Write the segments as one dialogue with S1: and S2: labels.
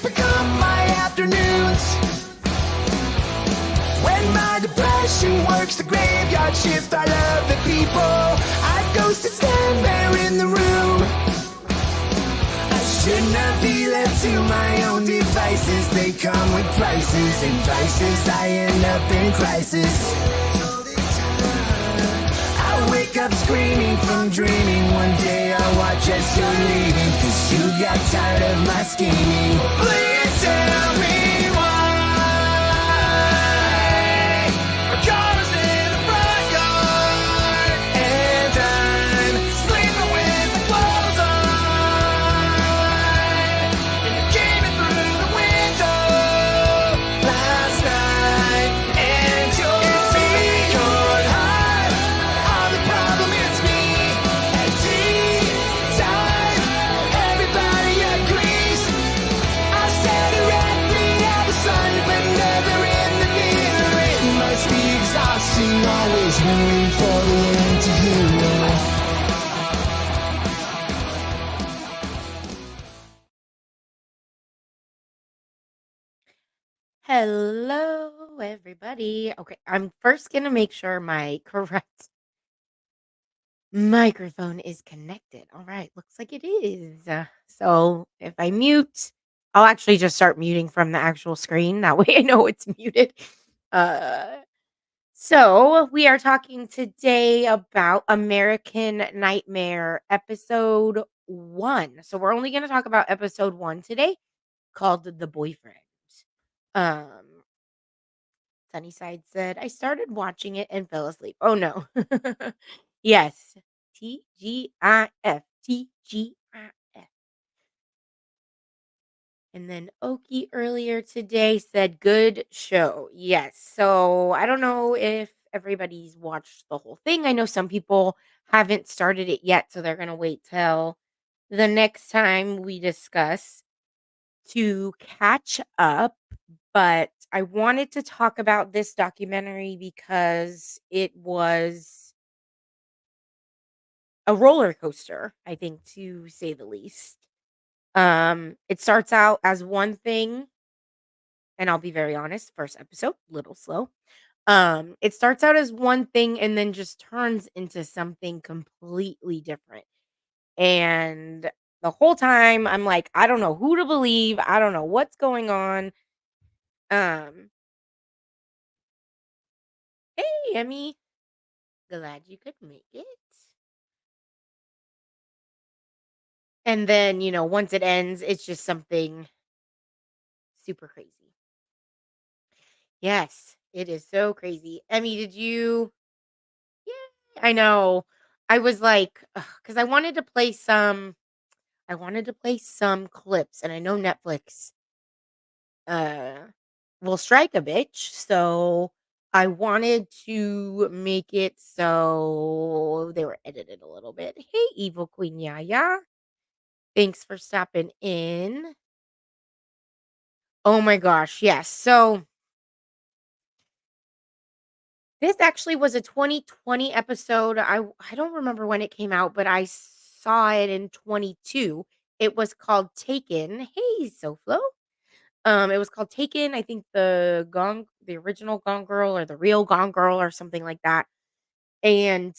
S1: become my afternoons. When my depression works the graveyard shift, I love the people. I ghost to stand there in the room. I should not be left to my own devices. They come with prices and vices. I end up in crisis. I wake up screaming from dreaming. One day I'll watch as you're leaving, 'cause you got tired of my scheming. Please tell me why. Cars in the front yard, and I'm sleeping with the clothes on. And you came in through the window last night, and you're high. I'm the problem, it's me. At tea time, everybody agrees. I said directly at the sun, but never in the mirror. It must be exhausting, always rooting for the anti-hero.
S2: Hello, everybody. Okay, I'm first going to make sure my correct microphone is connected. All right, looks like it is. So if I mute, I'll actually just start muting from the actual screen. That way I know it's muted. Uh, so we are talking today about American Nightmare episode 1. So we're only going to talk about episode 1 today, called The Boyfriend. Um Sunnyside said, I started watching it and fell asleep. Oh no. Yes. TGIF. TGIF. And then Oki earlier today said, good show. Yes. So I don't know if everybody's watched the whole thing. I know some people haven't started it yet. So they're going to wait till the next time we discuss to catch up. But I wanted to talk about this documentary because it was a roller coaster, I think, to say the least. It starts out as one thing, and I'll be very honest, first episode, little slow. It starts out as one thing and then just turns into something completely different. And the whole time I'm like, I don't know who to believe. I don't know what's going on. Um, hey, Emmy. Glad you could make it. And then, once it ends, it's just something super crazy. Yes, it is so crazy. Emmy, did you? Yeah, I know. I was like, because I wanted to play some clips, and I know Netflix uh will strike a bitch, so I wanted to make it so they were edited a little bit. Hey, Evil Queen Yaya. Thanks for stopping in. Oh my gosh, yes. So this actually was a 2020 episode. I don't remember when it came out, but I saw it in 22. It was called Taken. Hey, SoFlo. It was called Taken. I think the original Gone Girl or the real Gone Girl or something like that. And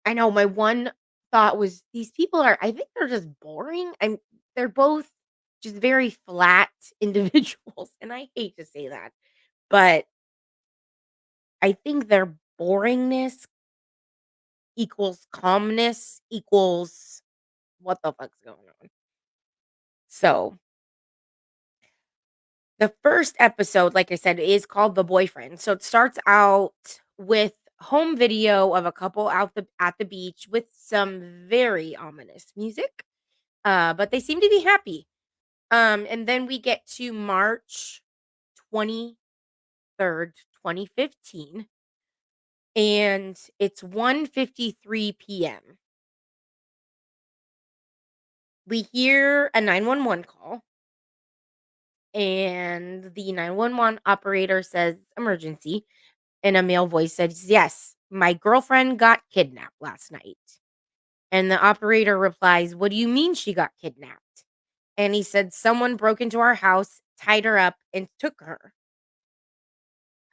S2: I know my one thought was these people I think they're just boring. They're both just very flat individuals, and I hate to say that, but I think their boringness equals calmness equals what the fuck's going on. So, the first episode, like I said, is called The Boyfriend. So it starts out with home video of a couple out at the beach with some very ominous music. But they seem to be happy. And then we get to March 23rd, 2015, and it's 1:53 p.m. We hear a 911 call, and the 911 operator says emergency, and a male voice says, yes, my girlfriend got kidnapped last night. And the operator replies, what do you mean she got kidnapped? And he said, someone broke into our house, tied her up, and took her.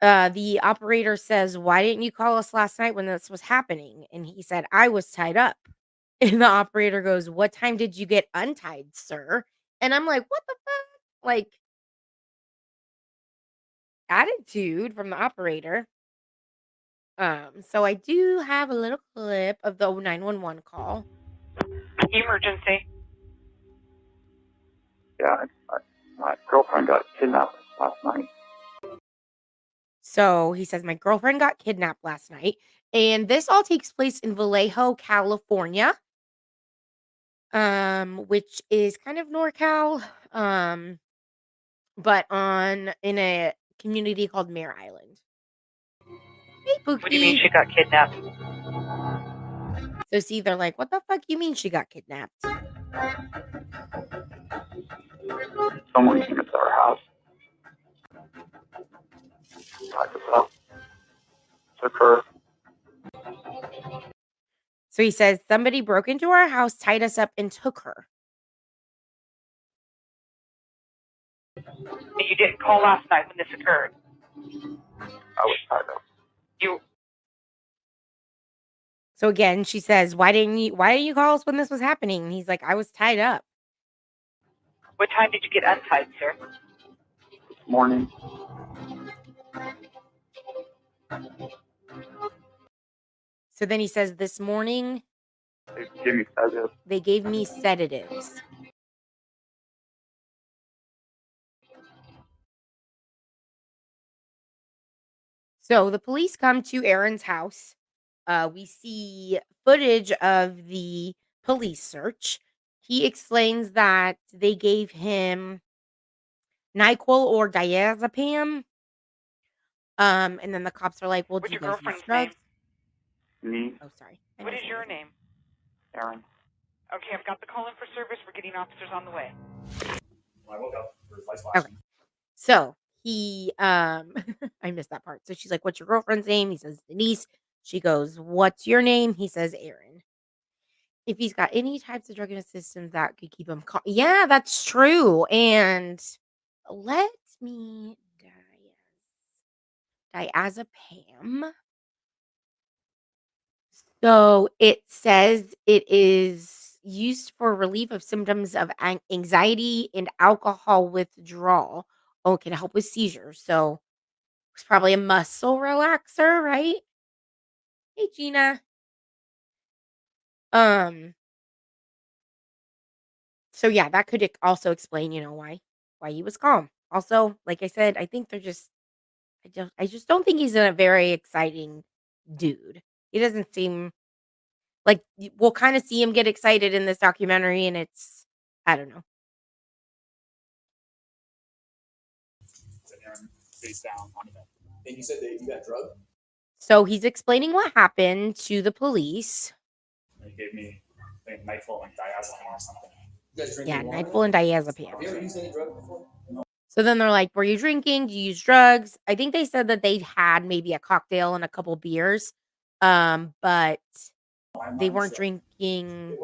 S2: The operator says, why didn't you call us last night when this was happening? And he said, I was tied up. And the operator goes, what time did you get untied, sir? And I'm like, what the fuck? Like, attitude from the operator. So I do have a little clip of the 911 call.
S3: Emergency.
S4: Yeah, my girlfriend got kidnapped last night.
S2: So he says, my girlfriend got kidnapped last night. And this all takes place in Vallejo, California. Which is kind of NorCal. But in a community called Mare Island. Hey, Pookie.
S3: What do you mean she got kidnapped?
S2: So see, they're like, what the fuck you mean she got kidnapped?
S4: Someone came into our house, tied us up, took her.
S2: So he says, somebody broke into our house, tied us up, and took her.
S3: And you didn't call last night when this occurred.
S4: I was tied up.
S3: You
S2: So again, she says, why didn't you call us when this was happening? And he's like, I was tied up.
S3: What time did you get untied, sir?
S4: This morning.
S2: So then he says, this morning,
S4: They gave me sedatives.
S2: they gave me sedatives. So the police come to Aaron's house. We see footage of the police search. He explains that they gave him NyQuil or diazepam. And then the cops are like, well,
S3: What's
S2: do you
S3: your
S2: guys use
S3: girlfriend's
S2: drugs?
S4: Me,
S2: Oh, sorry.
S3: What is your name?
S4: Aaron.
S3: Okay, I've got the call in for service. We're getting officers on the way.
S5: When I woke up, there was lights
S2: Okay.
S5: flashing.
S2: So he, I missed that part. So she's like, what's your girlfriend's name? He says, Denise. She goes, what's your name? He says, Aaron. If he's got any types of drug in his system that could keep him calm. Yeah, that's true. And let me diazepam. So it says it is used for relief of symptoms of anxiety and alcohol withdrawal. Oh, it can help with seizures. So it's probably a muscle relaxer, right? Hey, Gina. So yeah, that could also explain, why he was calm. Also, like I said, I think I just don't think he's a very exciting dude. He doesn't seem like we'll kind of see him get excited in this documentary, and I don't know.
S5: Said Aaron face down on the bed. And you said that you got drugged?
S2: So he's explaining what happened to the police.
S5: And he gave me, I think, NyQuil and diazepam or something. You guys
S2: Yeah,
S5: drinking water?
S2: NyQuil and diazepam.
S5: Have you ever used any drug before? No.
S2: So then they're like, "Were you drinking? Do you use drugs?" I think they said that they had maybe a cocktail and a couple beers, but they weren't drinking,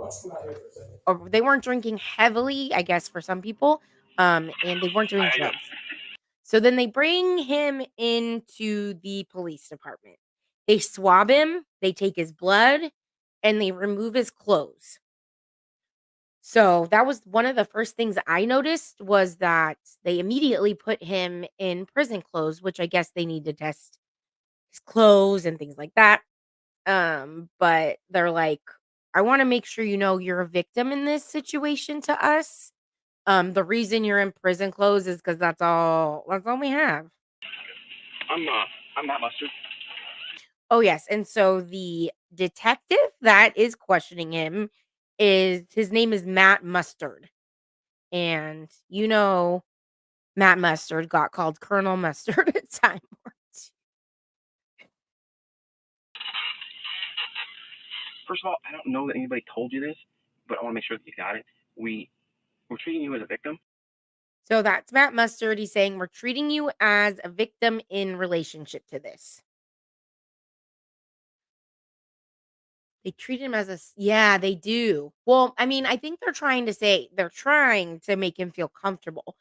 S2: or they weren't drinking heavily. I guess for some people, and they weren't doing drugs. So then they bring him into the police department. They swab him, they take his blood, and they remove his clothes. So that was one of the first things I noticed was that they immediately put him in prison clothes, which I guess they need to test his clothes and things like that. But they're like, I want to make sure you know you're a victim in this situation to us. The reason you're in prison clothes is because that's all we have.
S5: I'm not mustard.
S2: Oh, yes, and so the detective that is questioning him his name is Matt Mustard, and Matt Mustard got called Colonel Mustard at time or two.
S6: First of all, I don't know that anybody told you this, but I want to make sure that you got it. We're treating you as a victim.
S2: So that's Matt Mustard. He's saying we're treating you as a victim in relationship to this. They treat him as yeah, they do. Well, I mean, I think they're trying to make him feel comfortable,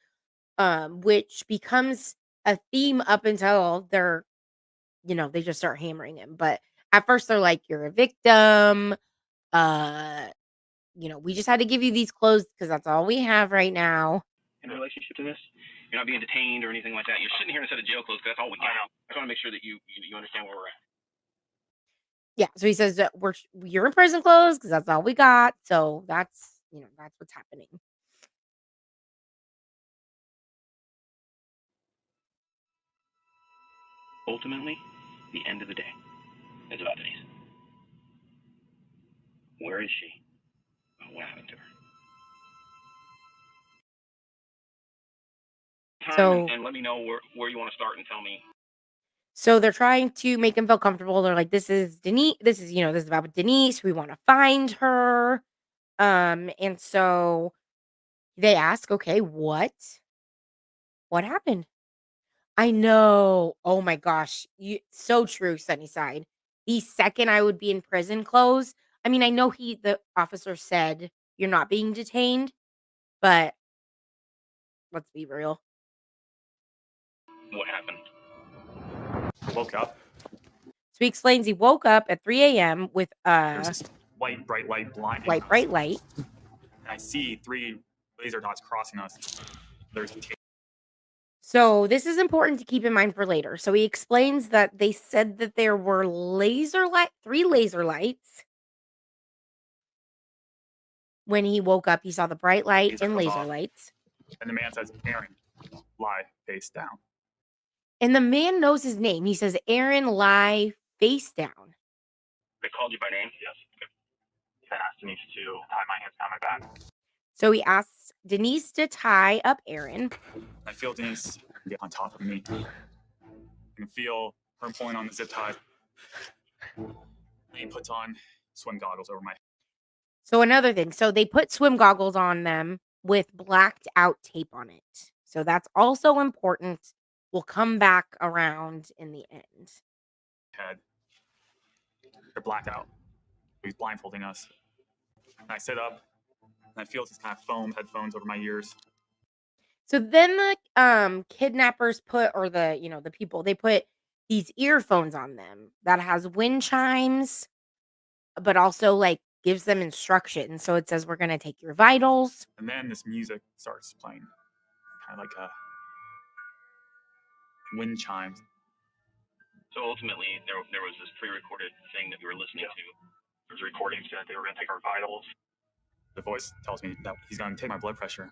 S2: which becomes a theme up until they just start hammering him. But at first they're like, "You're a victim. Uh, we just had to give you these clothes because that's all we have right now."
S6: In relationship to this, you're not being detained or anything like that. You're sitting here in a set of jail clothes because that's all we got. I just want to make sure that you understand where we're at.
S2: Yeah, so he says that you're in prison clothes because that's all we got. So that's what's happening.
S6: Ultimately, the end of the day is about Denise. Where is she? What happened to her?
S2: So
S6: And let me know where you want to start and tell me.
S2: So they're trying to make him feel comfortable. They're like, "This is Denise. This is about Denise. We want to find her." And so they ask, "Okay, what happened?" I know. Oh my gosh, so true, Sunnyside. The second I would be in prison clothes. I mean, I know the officer said you're not being detained, but let's be real.
S6: What happened?
S5: I woke up.
S2: So he explains he woke up at 3 a.m. with
S5: There's this white, bright light blinding
S2: white,
S5: us.
S2: bright light.
S5: And I see 3 laser dots crossing us. There's
S2: So this is important to keep in mind for later. So he explains that they said that there were 3 laser lights. When he woke up, he saw the bright light
S5: Laser
S2: and
S5: goes
S2: laser
S5: off.
S2: lights.
S5: And the man says, "Aaron, lie face down."
S2: And the man knows his name. He says, "Aaron, lie face down."
S6: They called you by name?
S5: Yes. He asked Denise to tie my hands behind my back.
S2: So he asks Denise to tie up Aaron.
S5: I feel Denise get on top of me. I can feel her pulling on the zip tie. He puts on swim goggles over my head.
S2: So another thing. So they put swim goggles on them with blacked out tape on it. So that's also important. We'll come back around in the end.
S5: Head. They're blackout. He's blindfolding us. And I sit up, and I feel these kind of foam headphones over my ears.
S2: So then the kidnappers put or the people, they put these earphones on them that has wind chimes, but also like gives them instructions. So it says we're gonna take your vitals.
S5: And then this music starts playing. Kind of like a wind chimes.
S6: So ultimately, there was this pre-recorded thing that we were listening to.
S5: There's recordings that they were going to take our vitals. The voice tells me that he's going to take my blood pressure.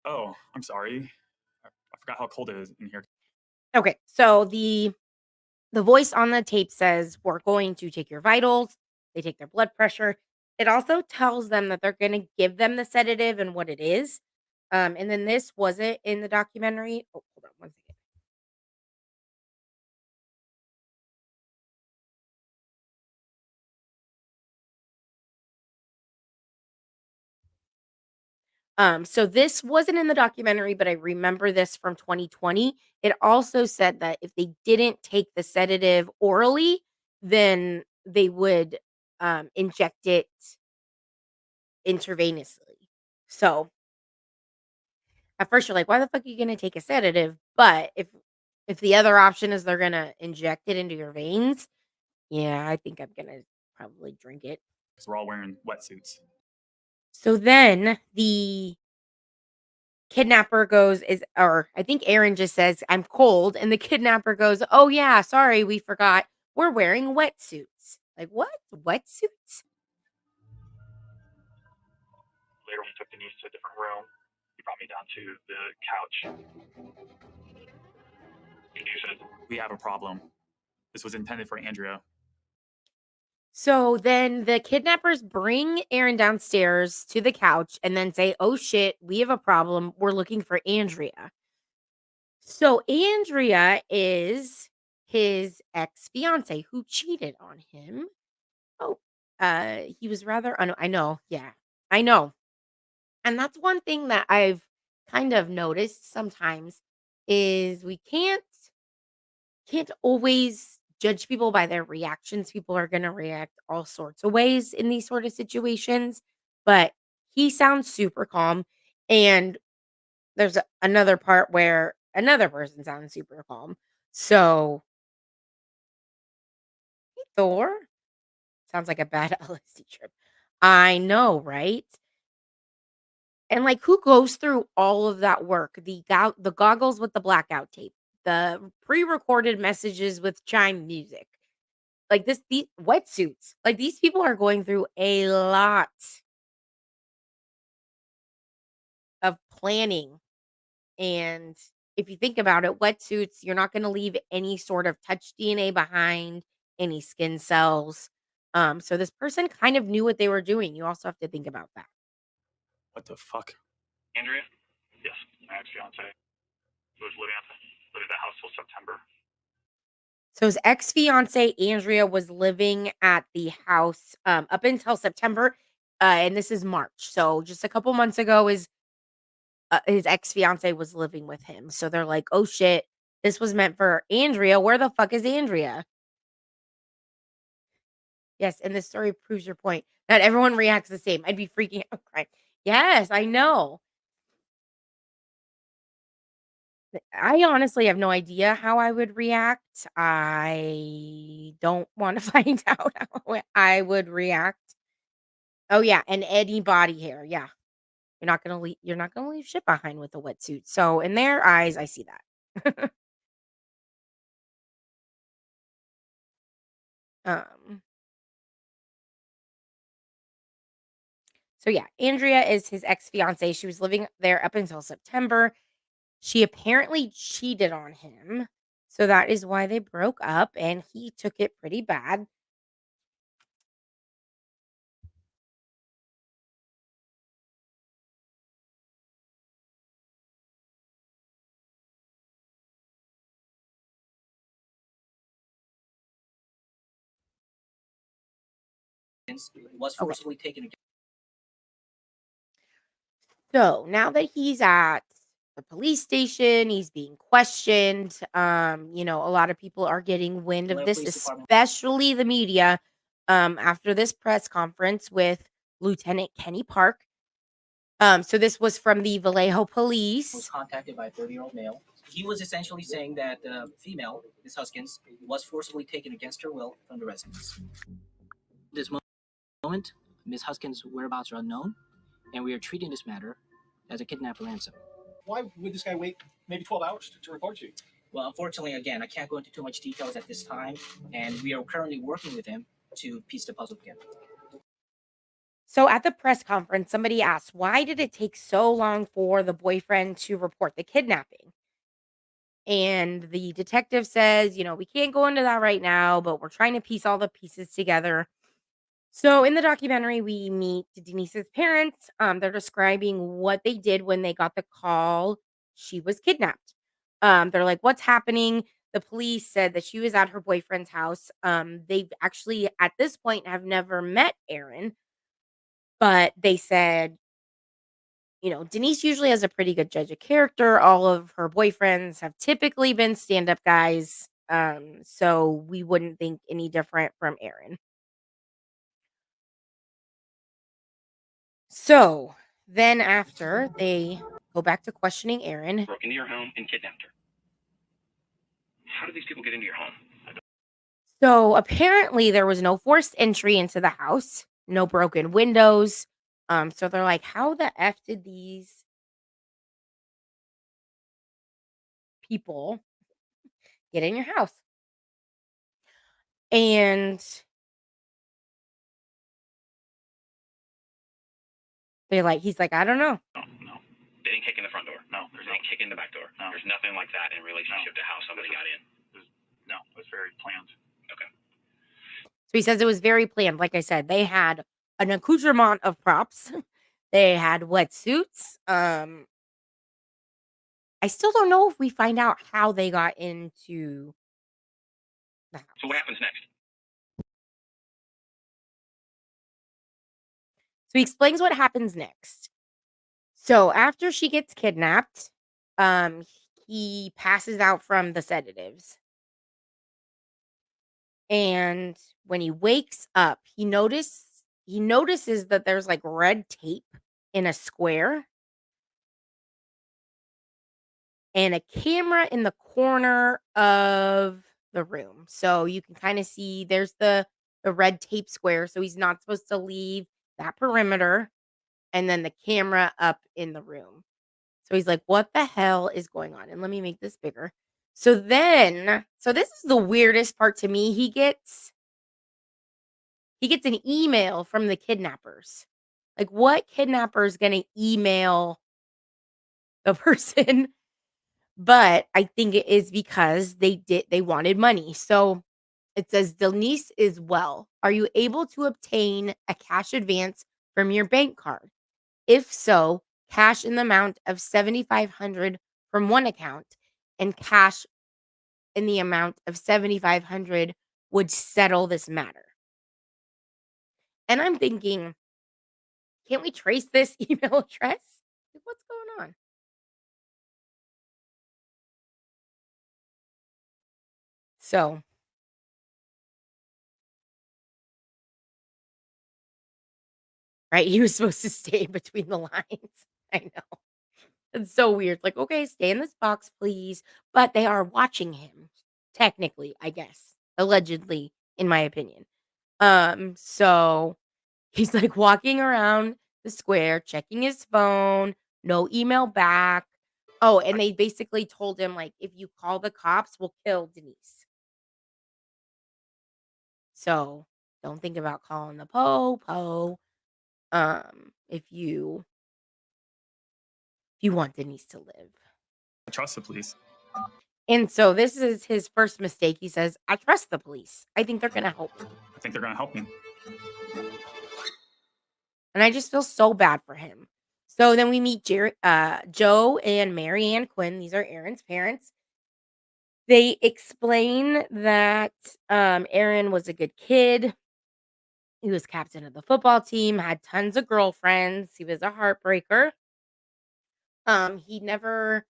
S5: Oh, I'm sorry. I forgot how cold it is in here.
S2: Okay, so the voice on the tape says we're going to take your vitals. They take their blood pressure. It also tells them that they're gonna give them the sedative and what it is. And then this wasn't in the documentary. Oh, hold on one second. So this wasn't in the documentary, but I remember this from 2020. It also said that if they didn't take the sedative orally, then they would inject it intravenously. So at first you're like, why the fuck are you gonna take a sedative? But if the other option is they're gonna inject it into your veins, yeah, I think I'm gonna probably drink it.
S5: Because we're all wearing wetsuits.
S2: So then the kidnapper or I think Aaron just says, "I'm cold," and the kidnapper goes, "Oh yeah, sorry, we forgot. We're wearing wetsuits." Like, what? Wetsuits?
S5: Later, when he took Denise to a different room, he brought me down to the couch. He said, "We have a problem. This was intended for Andrea."
S2: So then the kidnappers bring Aaron downstairs to the couch and then say, "Oh shit, we have a problem. We're looking for Andrea." So Andrea is his ex-fiance who cheated on him. Oh, he was rather I know. Yeah. I know. And that's one thing that I've kind of noticed sometimes is we can't always judge people by their reactions. People are gonna react all sorts of ways in these sort of situations, but he sounds super calm, and there's another part where another person sounds super calm. So, Thor sounds like a bad LSD trip. I know, right? And, like, who goes through all of that work? The goggles with the blackout tape, the pre-recorded messages with chime music. Like, these wetsuits. Like, these people are going through a lot of planning, and if you think about it, wetsuits, you're not gonna leave any sort of touch DNA behind, any skin cells. So this person kind of knew what they were doing. You also have to think about that.
S5: What the fuck?
S6: Andrea?
S5: Yes, my ex-fiance was living at the house till September.
S2: So his ex-fiancée, Andrea, was living at the house, up until September, and this is March. So just a couple months ago, his ex-fiancée was living with him. So they're like, "Oh shit, this was meant for Andrea. Where the fuck is Andrea?" Yes, and this story proves your point. Not everyone reacts the same. I'd be freaking out crying. Yes, I know. I honestly have no idea how I would react. I don't wanna find out how I would react. Oh, yeah, and any body hair, yeah. You're not gonna leave shit behind with a wetsuit. So, in their eyes, I see that. Um, so yeah, Andrea is his ex-fiancée. She was living there up until September. She apparently cheated on him, so that is why they broke up, and he took it pretty bad.
S7: Was
S2: Okay.
S7: forcibly taken against.
S2: So now that he's at the police station, he's being questioned. A lot of people are getting wind of
S7: Vallejo
S2: this,
S7: Police Department
S2: especially the media. After this press conference with Lieutenant Kenny Park. So this was from the Vallejo
S7: was
S2: police.
S7: contacted by a 30-year-old male. He was essentially saying that the female, Miss Huskins, was forcibly taken against her will from the residence. At this moment, Miss Huskins' whereabouts are unknown, and we are treating this matter as a kidnapper ransom.
S8: Why would this guy wait maybe 12 hours to report you?
S7: Well, unfortunately, again, I can't go into too much details at this time, and we are currently working with him to piece the puzzle together.
S2: So at the press conference, somebody asked, why did it take so long for the boyfriend to report the kidnapping? And the detective says, we can't go into that right now, but we're trying to piece all the pieces together. So in the documentary, we meet Denise's parents. They're describing what they did when they got the call she was kidnapped. They're like, "What's happening?" The police said that she was at her boyfriend's house. They've actually, at this point, have never met Aaron, but they said, Denise usually has a pretty good judge of character. All of her boyfriends have typically been stand-up guys. So we wouldn't think any different from Aaron. So, then after they go back to questioning Aaron.
S6: Broke into your home and kidnapped her. How did these people get into your home?
S2: So, apparently there was no forced entry into the house, no broken windows. So they're like, "How the F did these people get in your house?" And he's like, "I don't know."
S6: No. They didn't kick in the front door.
S5: No,
S6: They didn't kick in the back door.
S5: No.
S6: There's nothing like that in relationship to how somebody got in.
S5: No, it was very planned.
S6: Okay.
S2: So he says it was very planned. Like I said, they had an accoutrement of props. They had wetsuits. I still don't know if we find out how they got into the house.
S6: So what happens next?
S2: So he explains what happens next. So after she gets kidnapped, um, he passes out from the sedatives. And when he wakes up, he notices that there's like red tape in a square and a camera in the corner of the room. So you can kind of see there's the red tape square. So he's not supposed to leave that perimeter, and then the camera up in the room. So he's like, "What the hell is going on?" And let me make this bigger. So this is the weirdest part to me. He gets an email from the kidnappers. Like, what kidnapper is gonna email the person? But I think it is because they wanted money. So it says, "Denise is well. Are you able to obtain a cash advance from your bank card? If so, cash in the amount of 7,500 from one account and cash in the amount of 7,500 would settle this matter." And I'm thinking, can't we trace this email address? Like, what's going on? So, right, he was supposed to stay between the lines. I know. It's so weird. Like, okay, stay in this box, please. But they are watching him, technically, I guess. Allegedly, in my opinion. So he's like walking around the square, checking his phone, no email back. Oh, and they basically told him, like, if you call the cops, we'll kill Denise. So don't think about calling the po. If you want Denise to live.
S5: I trust the police.
S2: And so this is his first mistake. He says, "I trust the police. I think they're gonna help me."
S5: I think they're going to help me.
S2: And I just feel so bad for him. So then we meet Joe and Mary Ann Quinn. These are Aaron's parents. They explain that Aaron was a good kid. He was captain of the football team, had tons of girlfriends. He was a heartbreaker. He never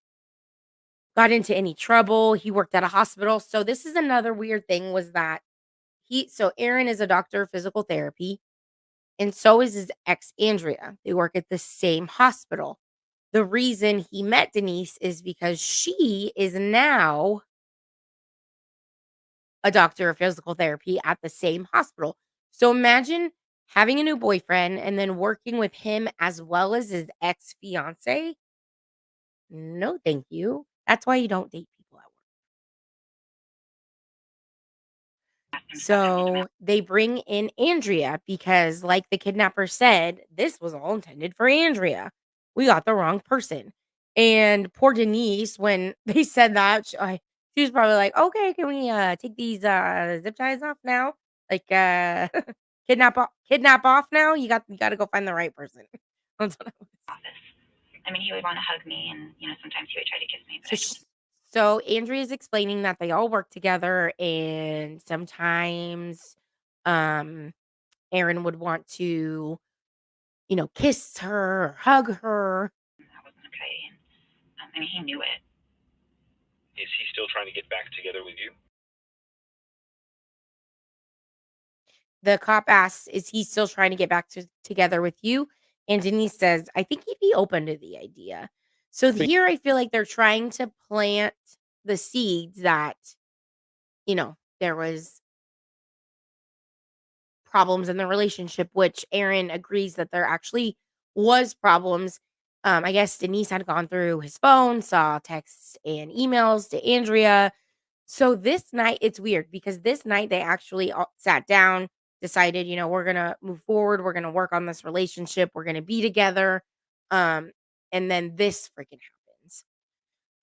S2: got into any trouble. He worked at a hospital. So this is another weird thing was that Aaron is a doctor of physical therapy, and so is his ex Andrea. They work at the same hospital. The reason he met Denise is because she is now a doctor of physical therapy at the same hospital. So imagine having a new boyfriend and then working with him as well as his ex fiance. No, thank you. That's why you don't date people at work. So they bring in Andrea because, like the kidnapper said, this was all intended for Andrea. We got the wrong person. And poor Denise, when they said that, she was probably like, "Okay, can we take these zip ties off now? Like kidnap off now? You got to go find the right person." That's what I was.
S9: I mean, he would want to hug me, and sometimes he would try to kiss me, but
S2: So, so Andrea is explaining that they all work together, and sometimes, um, Aaron would want to, kiss her or hug her.
S9: that wasn't okay. And I mean, he knew it.
S6: Is he still trying to get back together with you?
S2: The cop asks, "Is he still trying to get back together with you?" And Denise says, "I think he'd be open to the idea." So here I feel like they're trying to plant the seeds that, there was problems in the relationship, which Aaron agrees that there actually was problems. I guess Denise had gone through his phone, saw texts and emails to Andrea. So this night, it's weird because this night they actually all sat down, decided, we're gonna move forward, we're gonna work on this relationship, we're gonna be together. Um, and then this freaking happens.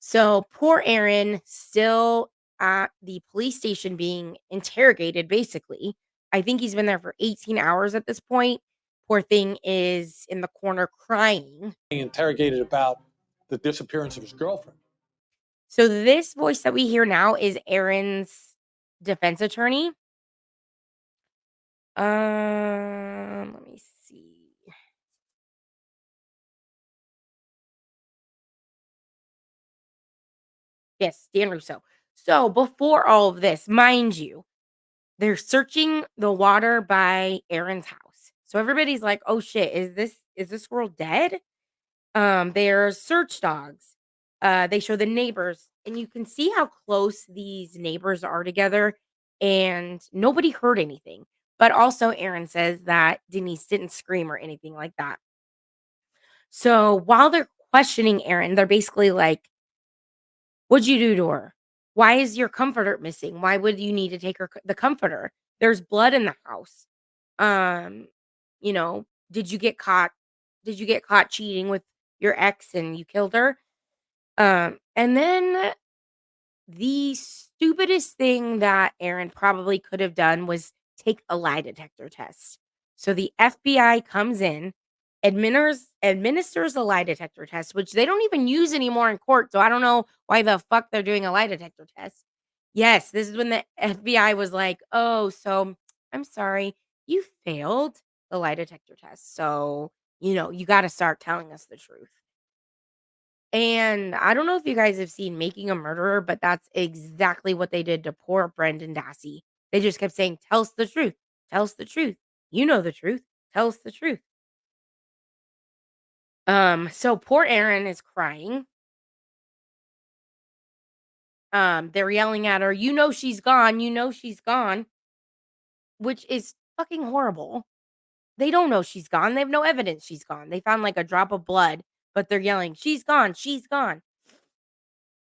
S2: So poor Aaron still at the police station being interrogated, basically. I think he's been there for 18 hours at this point. Poor thing is in the corner crying.
S8: Being interrogated about the disappearance of his girlfriend.
S2: So this voice that we hear now is Aaron's defense attorney. Let me see. Yes, Dan Russo. So before all of this, mind you, they're searching the water by Aaron's house. So everybody's like, "Oh shit, is this girl dead?" There's search dogs. They show the neighbors, and you can see how close these neighbors are together, and nobody heard anything. But also, Aaron says that Denise didn't scream or anything like that. So while they're questioning Aaron, they're basically like, "What'd you do to her? Why is your comforter missing? Why would you need to take the comforter? There's blood in the house. Um, you know, did you get caught? Did you get caught cheating with your ex and you killed her?" And then the stupidest thing that Aaron probably could have done was take a lie detector test. So the FBI comes in, administers a lie detector test, which they don't even use anymore in court. So I don't know why the fuck they're doing a lie detector test. Yes, this is when the FBI was like, "Oh, so I'm sorry, you failed the lie detector test. So, you got to start telling us the truth." And I don't know if you guys have seen Making a Murderer, but that's exactly what they did to poor Brendan Dassey. They just kept saying, "Tell us the truth. Tell us the truth. You know the truth. Tell us the truth." So poor Erin is crying. They're yelling at her, "You know she's gone. You know she's gone," which is fucking horrible. They don't know she's gone. They have no evidence she's gone. They found like a drop of blood, but they're yelling, "She's gone. She's gone."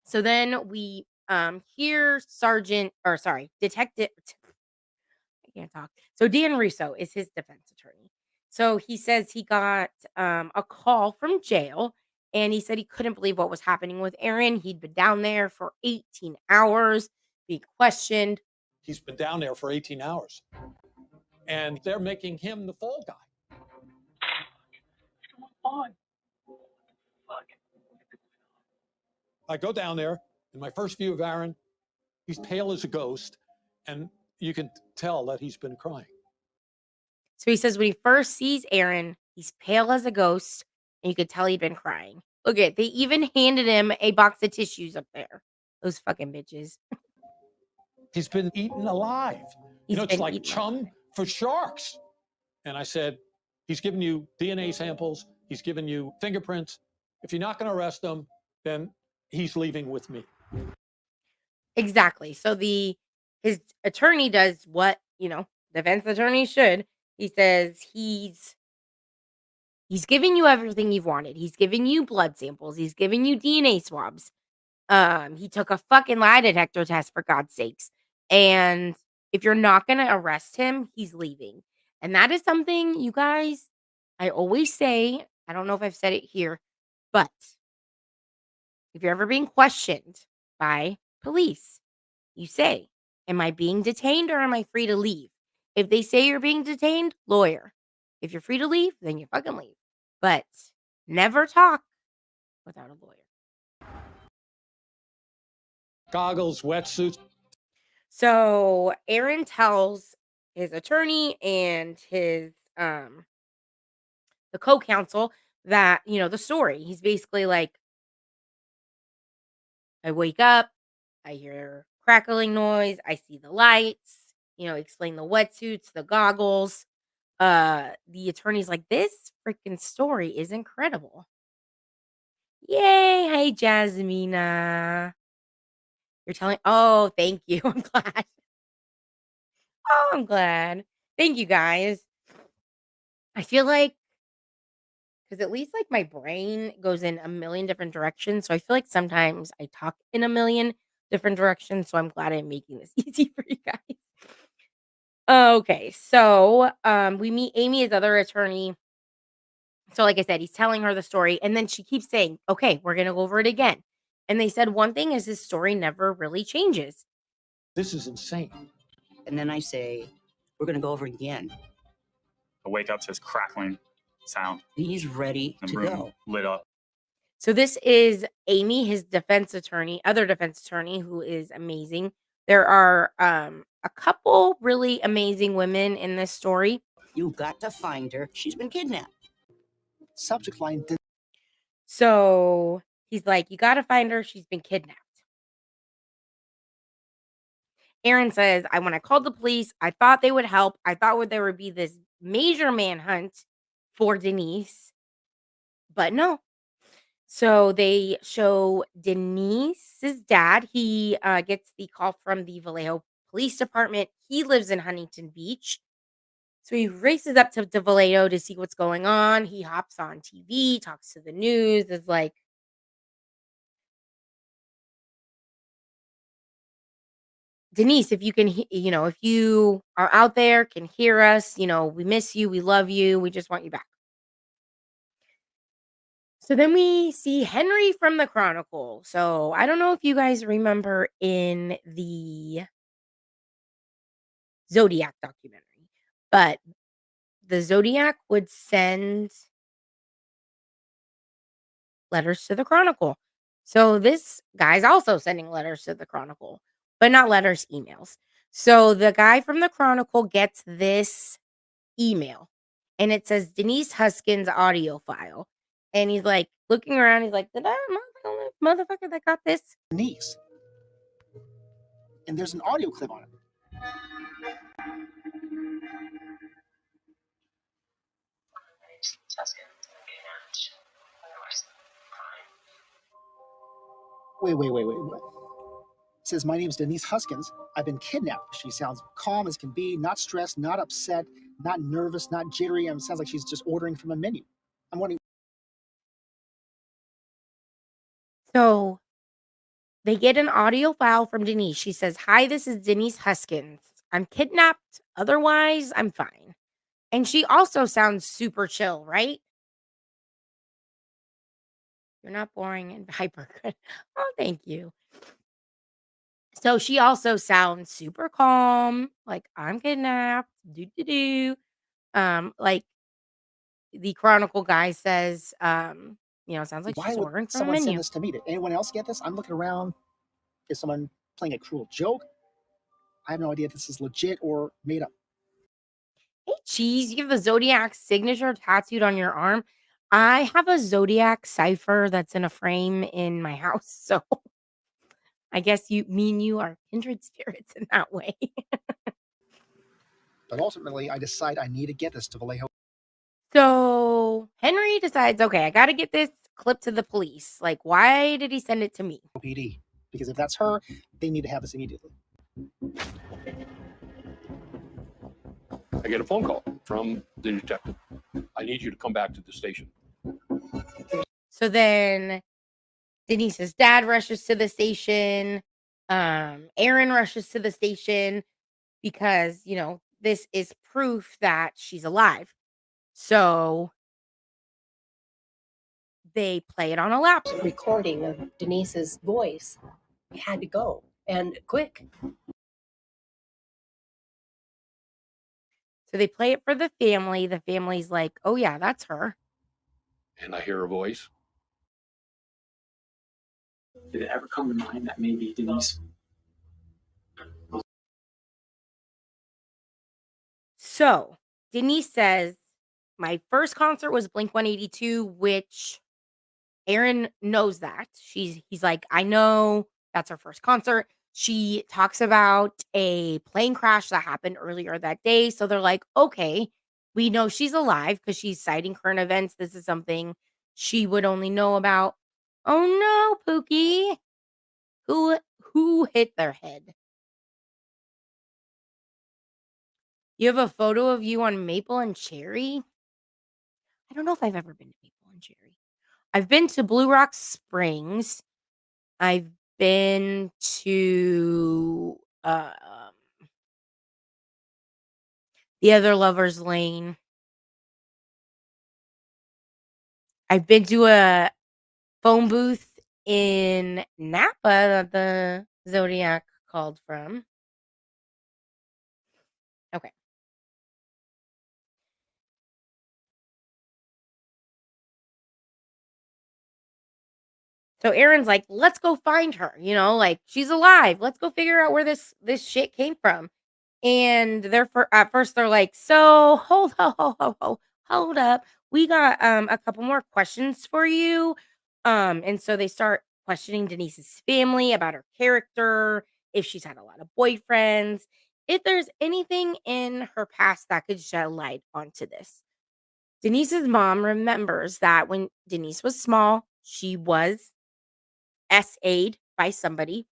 S2: So then we hear Detective I can't talk. So Dan Russo is his defense attorney. So he says he got a call from jail, and he said he couldn't believe what was happening with Aaron. He'd been down there for 18 hours, being questioned.
S8: He's been down there for 18 hours. And they're making him the fall guy. Come on. Fuck. I go down there, and my first view of Aaron, he's pale as a ghost, and you can tell that he's been crying.
S2: So he says when he first sees Aaron, he's pale as a ghost, and you could tell he'd been crying. Look at, they even handed him a box of tissues up there. Those fucking bitches.
S8: He's been eaten alive.
S2: He's
S8: It's
S2: been
S8: like
S2: eaten
S8: chum
S2: alive.
S8: for sharks. And I said, he's given you DNA samples, he's given you fingerprints. If you're not going to arrest him, then he's leaving with me.
S2: Exactly. So his attorney does what, defense attorney should. He says he's giving you everything you've wanted. He's giving you blood samples. He's giving you DNA swabs. He took a fucking lie detector test, for God's sakes. And if you're not going to arrest him, he's leaving. And that is something, you guys, I always say, I don't know if I've said it here, but if you're ever being questioned by police, you say, "Am I being detained or am I free to leave?" If they say you're being detained, lawyer. If you're free to leave, then you fucking leave. But never talk without a lawyer.
S8: Goggles, wetsuits.
S2: So Aaron tells his attorney and his the co-counsel that, the story. He's basically like, "I wake up, I hear crackling noise, I see the lights, explain the wetsuits, the goggles." The attorney's like, "This freaking story is incredible." Yay! Hey, Jasmina. You're telling Oh, thank you. I'm glad. Oh, I'm glad. Thank you, guys. I feel like, because at least, like, my brain goes in a million different directions, so I feel like sometimes I talk in a million different directions, so I'm glad I'm making this easy for you guys. Okay, so, we meet Amy, his other attorney. So, like I said, he's telling her the story, and then she keeps saying, "Okay, we're gonna go over it again." And they said one thing is his story never really changes.
S8: This is insane.
S10: And then I say, "We're going to go over it again."
S5: I wake up to this crackling sound.
S10: He's ready
S5: The
S10: to
S5: room
S10: go.
S5: lit up.
S2: So this is Amy, his other defense attorney, who is amazing. There are a couple really amazing women in this story.
S10: You've got to find her. She's been kidnapped.
S8: Subject line.
S2: So he's like, "You got to find her. She's been kidnapped." Aaron says, when I called the police, I thought they would help. I thought there would be this major manhunt for Denise, but no. So they show Denise's dad. He gets the call from the Vallejo Police Department. He lives in Huntington Beach. So he races up to Vallejo to see what's going on. He hops on TV, talks to the news, is like, Denise, if you can, if you are out there, can hear us, we miss you, we love you, we just want you back. So then we see Henry from the Chronicle. So I don't know if you guys remember in the Zodiac documentary, but the Zodiac would send letters to the Chronicle. So this guy's also sending letters to the Chronicle, but not letters, emails. So the guy from the Chronicle gets this email and it says Denise Huskins audio file. And he's like looking around. He's like, did I motherfucker that got this?
S11: Denise. And there's an audio clip on it. Wait. What? It says, my name's Denise Huskins. I've been kidnapped. She sounds calm as can be, not stressed, not upset, not nervous, not jittery. It sounds like she's just ordering from a menu. I'm wondering.
S2: So they get an audio file from Denise. She says, hi, this is Denise Huskins. I'm kidnapped. Otherwise, I'm fine. And she also sounds super chill, right? You're not boring and hyper good. Oh, thank you. So she also sounds super calm, like I'm kidnapped. Like the Chronicle guy says, it sounds like
S11: Why
S2: she's
S11: would
S2: ordering from a
S11: someone send
S2: menu.
S11: this to me? Did anyone else get this? I'm looking around. Is someone playing a cruel joke? I have no idea if this is legit or made up.
S2: Hey, Cheese, you have the Zodiac signature tattooed on your arm. I have a Zodiac cipher that's in a frame in my house. So I guess me and you are kindred spirits in that way.
S11: But ultimately, I decide I need to get this to Vallejo.
S2: So Henry decides, okay, I got to get this clip to the police. Like, why did he send it to me?
S11: PD. Because if that's her, they need to have this immediately.
S8: I get a phone call from the detective. I need you to come back to the station.
S2: So then Denise's dad rushes to the station. Aaron rushes to the station because, this is proof that she's alive. So they play it on a laptop.
S12: Recording of Denise's voice. I had to go, and quick.
S2: So they play it for the family. The family's like, oh, yeah, that's her.
S8: And I hear a voice.
S13: Did it ever come to mind that maybe Denise?
S2: So Denise says, my first concert was Blink-182, which Aaron knows that. He's like, I know that's her first concert. She talks about a plane crash that happened earlier that day. So they're like, okay, we know she's alive because she's citing current events. This is something she would only know about. Oh no, Pookie. Who hit their head? You have a photo of you on Maple and Cherry? I don't know if I've ever been to Maple and Cherry. I've been to Blue Rock Springs. I've been to the other Lover's Lane. I've been to a phone booth in Napa that the Zodiac called from. Okay. So Aaron's like, let's go find her. Like she's alive. Let's go figure out where this shit came from. And at first they're like, so hold up. We got a couple more questions for you. And so they start questioning Denise's family about her character. if she's had a lot of boyfriends, if there's anything in her past that could shed light onto this. Denise's mom remembers that when Denise was small, she was SA'd by somebody.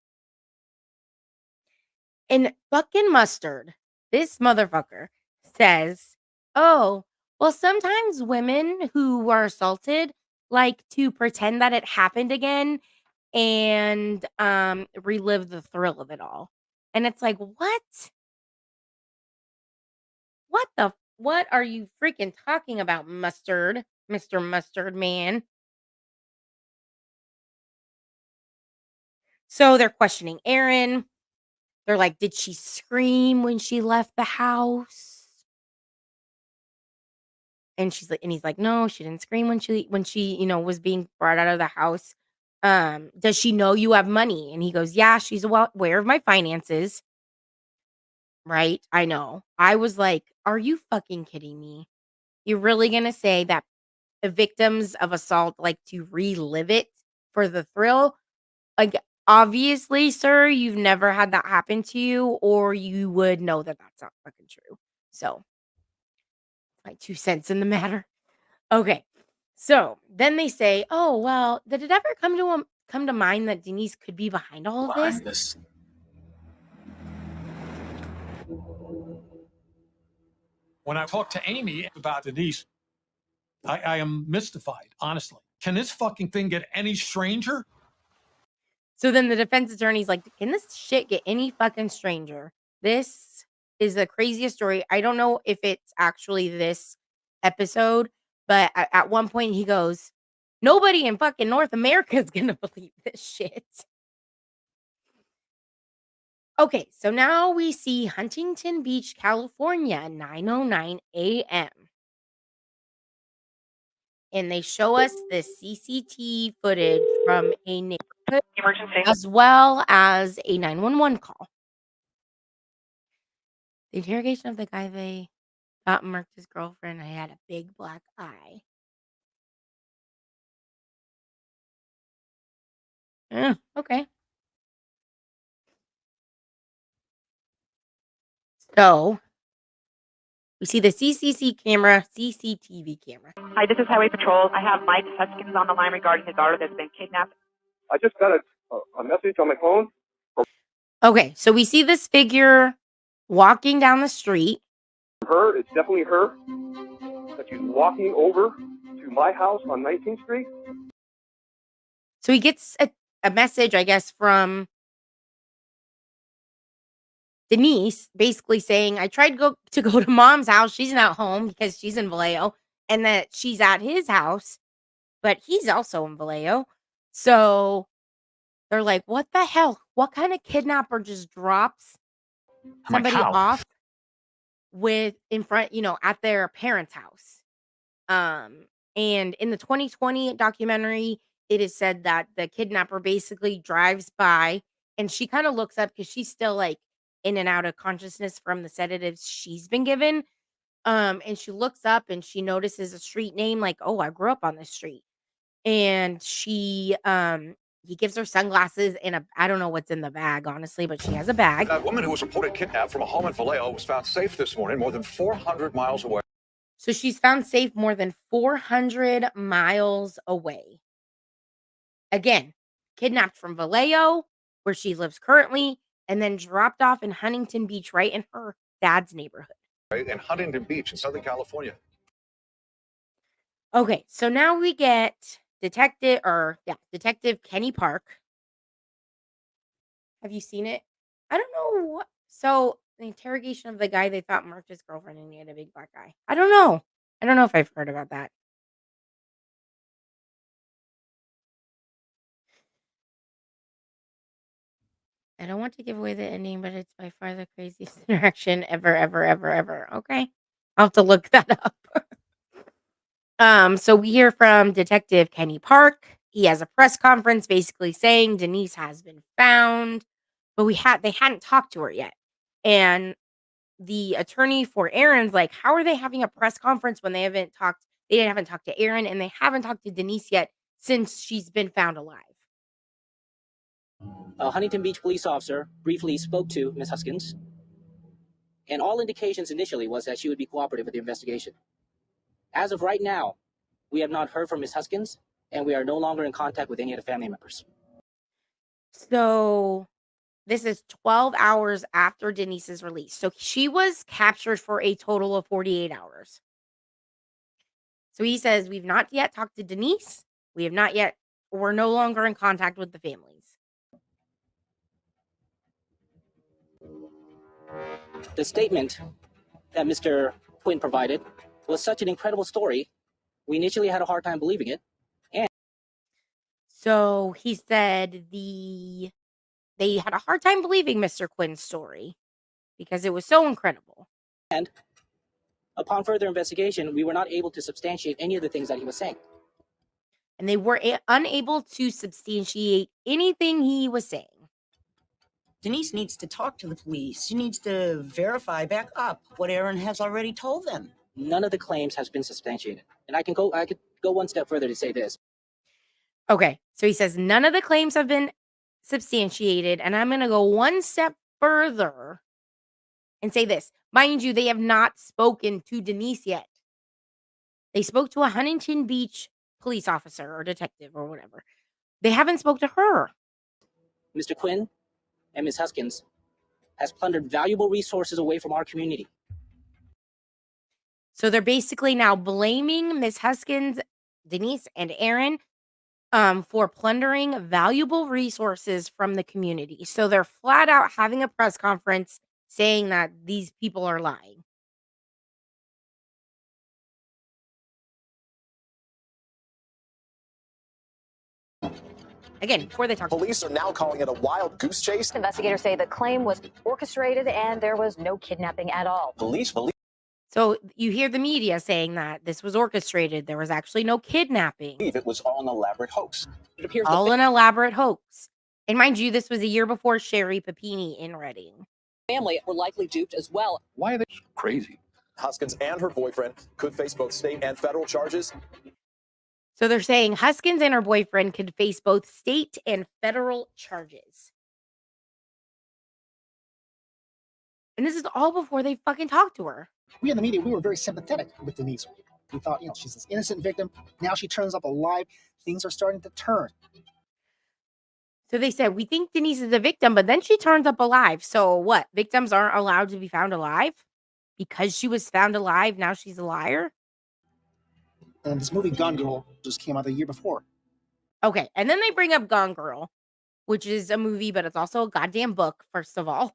S2: And fucking Mustard, this motherfucker, says, oh, well, sometimes women who are assaulted like to pretend that it happened again and relive the thrill of it all. And it's like, what? What are you freaking talking about, Mustard, Mr. Mustard Man? So they're questioning Erin. They're like, did she scream when she left the house? And he's like, no, she didn't scream when she, was being brought out of the house. Does she know you have money? And he goes, yeah, she's aware of my finances. Right? I know. I was like, are you fucking kidding me? You're really gonna say that the victims of assault like to relive it for the thrill? Like, obviously, sir, you've never had that happen to you, or you would know that that's not fucking true. So, my 2 cents in the matter. Okay. So, then they say, "Oh, well, did it ever come to mind that Denise could be behind all of this?"
S8: When I talked to Amy about Denise, I am mystified, honestly. Can this fucking thing get any stranger?
S2: So then the defense attorney's like, "Can this shit get any fucking stranger? This is the craziest story." I don't know if it's actually this episode, but at one point he goes, "Nobody in fucking North America is gonna believe this shit." Okay, so now we see Huntington Beach, California, 9:09 a.m. And they show us the CCTV footage from a neighborhood
S3: Emergency.
S2: as well as a 911 call. The interrogation of the guy they thought marked his girlfriend. I had a big black eye. Okay. So we see the CCTV camera.
S3: Hi, this is Highway Patrol. I have Mike Huskins on the line regarding his daughter that's been kidnapped.
S4: I just got a message on my phone.
S2: Okay, so we see this figure walking down the street.
S4: Her, it's definitely her. That she's walking over to my house on 19th Street.
S2: So he gets a message, I guess, from Denise, basically saying, I tried to go to mom's house. She's not home because she's in Vallejo, and that she's at his house, but he's also in Vallejo. So they're like, what the hell? What kind of kidnapper just drops somebody off in front, at their parents' house? And in the 2020 documentary, it is said that the kidnapper basically drives by and she kind of looks up because she's still like in and out of consciousness from the sedatives she's been given. And she looks up and she notices a street name, like, oh, I grew up on this street. And he gives her sunglasses and I don't know what's in the bag, honestly, but she has a bag.
S14: That woman who was reported kidnapped from a home in Vallejo was found safe this morning, more than 400 miles away.
S2: So she's found safe more than 400 miles away. Again, kidnapped from Vallejo, where she lives currently, and then dropped off in Huntington Beach, right in her dad's neighborhood.
S14: In Huntington Beach in Southern California.
S2: Okay, so now we get Detective Kenny Park. Have you seen it? I don't know what. So the interrogation of the guy they thought marked his girlfriend and he had a big black eye. I don't know. I don't know if I've heard about that. I don't want to give away the ending, but it's by far the craziest interaction ever, ever, ever, ever. Okay. I'll have to look that up. So we hear from Detective Kenny Park. He has a press conference basically saying Denise has been found, but they hadn't talked to her yet. And the attorney for Erin's like, how are they having a press conference when they haven't talked to Erin and they haven't talked to Denise yet since she's been found alive?
S7: A Huntington Beach police officer briefly spoke to Ms. Huskins, and all indications initially was that she would be cooperative with the investigation. As of right now, we have not heard from Ms. Huskins, and we are no longer in contact with any of the family members.
S2: So this is 12 hours after Denise's release. So she was captured for a total of 48 hours. So he says, we've not yet talked to Denise. We have not yet, we're no longer in contact with the families.
S7: The statement that Mr. Quinn provided was such an incredible story. We initially had a hard time believing it. And
S2: so he said they had a hard time believing Mr. Quinn's story because it was so incredible.
S7: And upon further investigation, we were not able to substantiate any of the things that he was saying.
S2: And they were unable to substantiate anything he was saying.
S10: Denise needs to talk to the police. She needs to verify back up what Aaron has already told them.
S7: None of the claims has been substantiated. And I could go one step further to say this.
S2: Okay, so he says none of the claims have been substantiated, and I'm going to go one step further and say this. Mind you, they have not spoken to Denise yet. They spoke to a Huntington Beach police officer or detective or whatever. They haven't spoke to her.
S7: Mr. Quinn and Ms. Huskins has plundered valuable resources away from our community.
S2: So they're basically now blaming Ms. Huskins, Denise, and Aaron for plundering valuable resources from the community. So they're flat out having a press conference saying that these people are lying. Again, before they talk.
S15: Police are now calling it a wild goose chase.
S16: Investigators say the claim was orchestrated and there was no kidnapping at all.
S15: Police believe.
S2: So you hear the media saying that this was orchestrated. There was actually no kidnapping.
S15: It was all an elaborate hoax.
S7: It appears
S2: all an elaborate hoax. And mind you, this was a year before Sherry Papini in Reading.
S17: Family were likely duped as well.
S15: Why are they crazy? Huskins and her boyfriend could face both state and federal charges.
S2: So they're saying Huskins and her boyfriend could face both state and federal charges. And this is all before they fucking talked to her.
S11: We in the media, we were very sympathetic with Denise. We thought, she's this innocent victim. Now she turns up alive. Things are starting to turn.
S2: So they said, we think Denise is a victim, but then she turns up alive. So what? Victims aren't allowed to be found alive? Because she was found alive, now she's a liar?
S11: And this movie Gone Girl just came out the year before.
S2: Okay, and then they bring up Gone Girl, which is a movie, but it's also a goddamn book, first of all.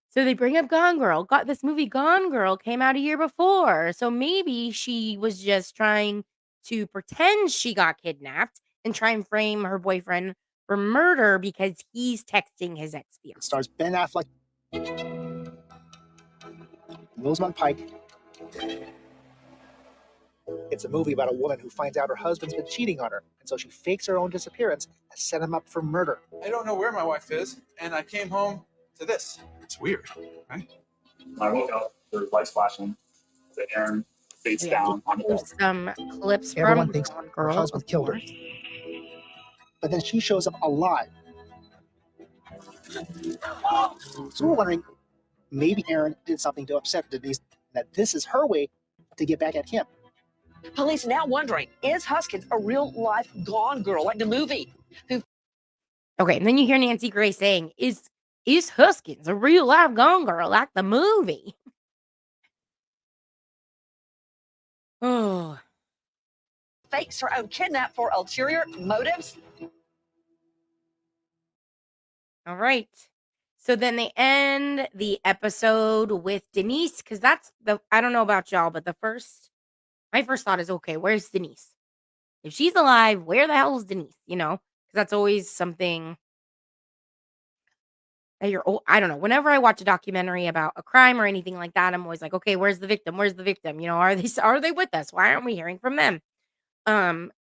S2: So they bring up Gone Girl. This movie Gone Girl came out a year before. So maybe she was just trying to pretend she got kidnapped and try and frame her boyfriend for murder because he's texting his ex-fiancée.
S11: It stars Ben Affleck, Rosamund Pike. It's a movie about a woman who finds out her husband's been cheating on her, and so she fakes her own disappearance and set him up for murder.
S18: I don't know where my wife is, and I came home to this. It's weird, right?
S5: I woke up, there was lights flashing, the Aaron face down on the bed.
S2: Some clips
S11: Everyone
S2: from
S11: thinks
S2: Gone
S11: her
S2: Girl.
S11: husband killed her. But then she shows up alive. So we're wondering, maybe Aaron did something to upset Denise, that this is her way to get back at him.
S17: Police now wondering, is Huskins a real-life Gone Girl like the movie?
S2: Okay, and then you hear Nancy Grace saying, is Huskins a real life Gone Girl like the movie? Oh.
S17: Fakes her own kidnap for ulterior motives?
S2: All right. So then they end the episode with Denise, because I don't know about y'all, but my first thought is, okay, where's Denise? If she's alive, where the hell is Denise? Because that's always something that I don't know. Whenever I watch a documentary about a crime or anything like that, I'm always like, okay, where's the victim? Where's the victim? Are they with us? Why aren't we hearing from them?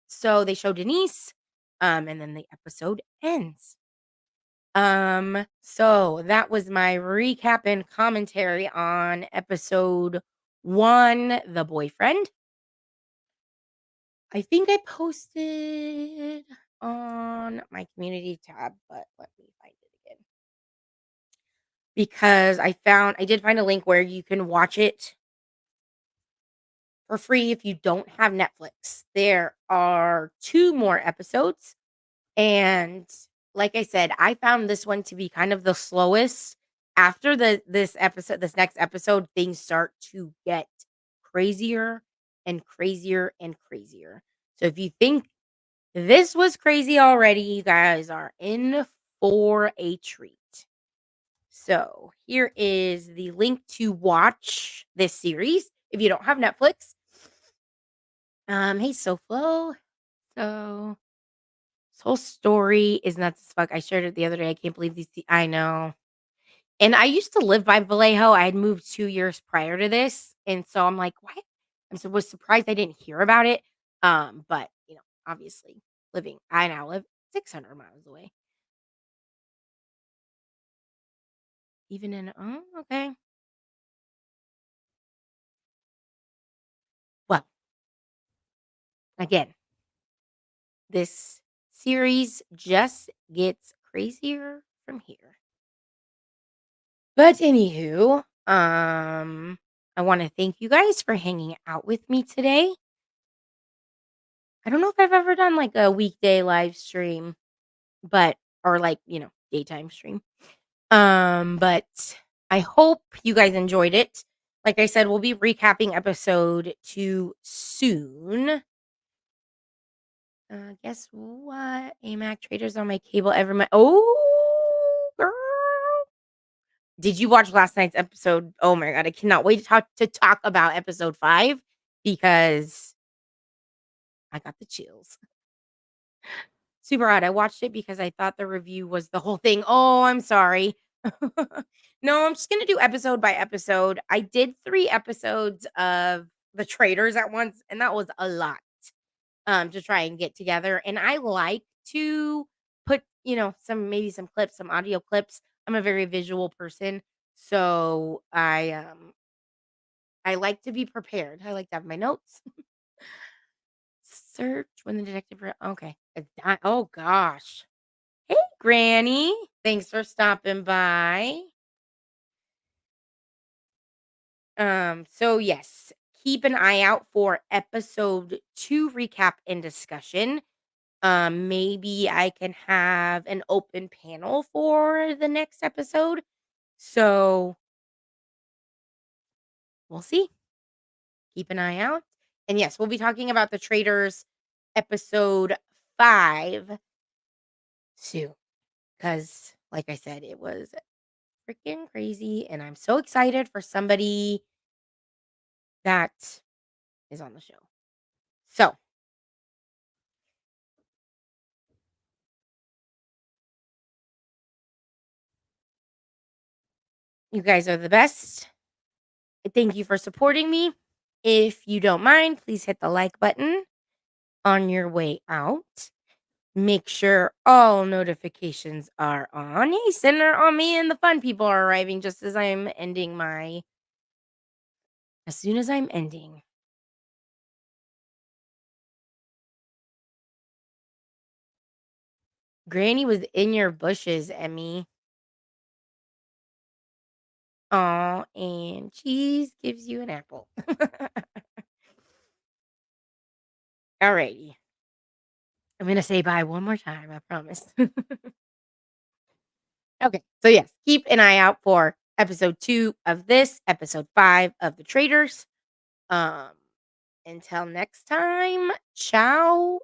S2: So they show Denise, and then the episode ends. So that was my recap and commentary on episode 1, The Boyfriend. I think I posted on my community tab, but let me find it again. Because I did find a link where you can watch it for free if you don't have Netflix. There are 2 more episodes, and like I said, I found this one to be kind of the slowest. After this next episode, things start to get crazier and crazier and crazier. So if you think this was crazy already, you guys are in for a treat. So here is the link to watch this series if you don't have Netflix. Hey SoFlo. So this whole story is nuts as fuck. I shared it the other day. I can't believe I know. And I used to live by Vallejo. I had moved 2 years prior to this, and so I'm like, "What?" Was surprised I didn't hear about it. But obviously, I now live 600 miles away. Even in okay. Well, again, this series just gets crazier from here. But anywho, I want to thank you guys for hanging out with me today. I don't know if I've ever done like a weekday live stream, or like, daytime stream. But I hope you guys enjoyed it. Like I said, we'll be recapping episode 2 soon. Guess what? AMAC traders on my cable every month. Oh, girl. Did you watch last night's episode? Oh my god, I cannot wait to talk about episode 5 because I got the chills. Super odd. I watched it because I thought the review was the whole thing. Oh, I'm sorry. No, I'm just gonna do episode by episode. I did 3 episodes of The Traders at once, and that was a lot to try and get together. And I like to put, some clips, some audio clips. I'm a very visual person, so I like to be prepared. I like to have my notes. Search when the detective. Okay. Oh gosh. Hey, Granny. Thanks for stopping by. So yes, keep an eye out for episode 2 recap and discussion. Maybe I can have an open panel for the next episode. So we'll see. Keep an eye out. And yes, we'll be talking about The Traders episode 5 soon. Because, like I said, it was freaking crazy. And I'm so excited for somebody that is on the show. So, you guys are the best. Thank you for supporting me. If you don't mind, please hit the like button on your way out. Make sure all notifications are on. Hey, Sinner on me and the fun people are arriving just as I'm ending as soon as I'm ending. Granny was in your bushes, Emmy. Aw, and cheese gives you an apple. Alrighty. I'm gonna say bye one more time, I promise. Okay, so yes, keep an eye out for episode 2 of this, episode 5 of The Traders. Until next time, ciao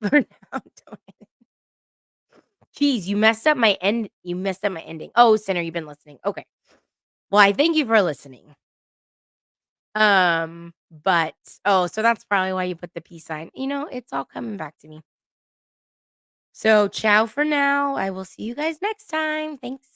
S2: for now. Jeez, you messed up my ending. Oh, Sinner, you've been listening. Okay. Well, I thank you for listening. But so that's probably why you put the peace sign. It's all coming back to me. So, ciao for now. I will see you guys next time. Thanks.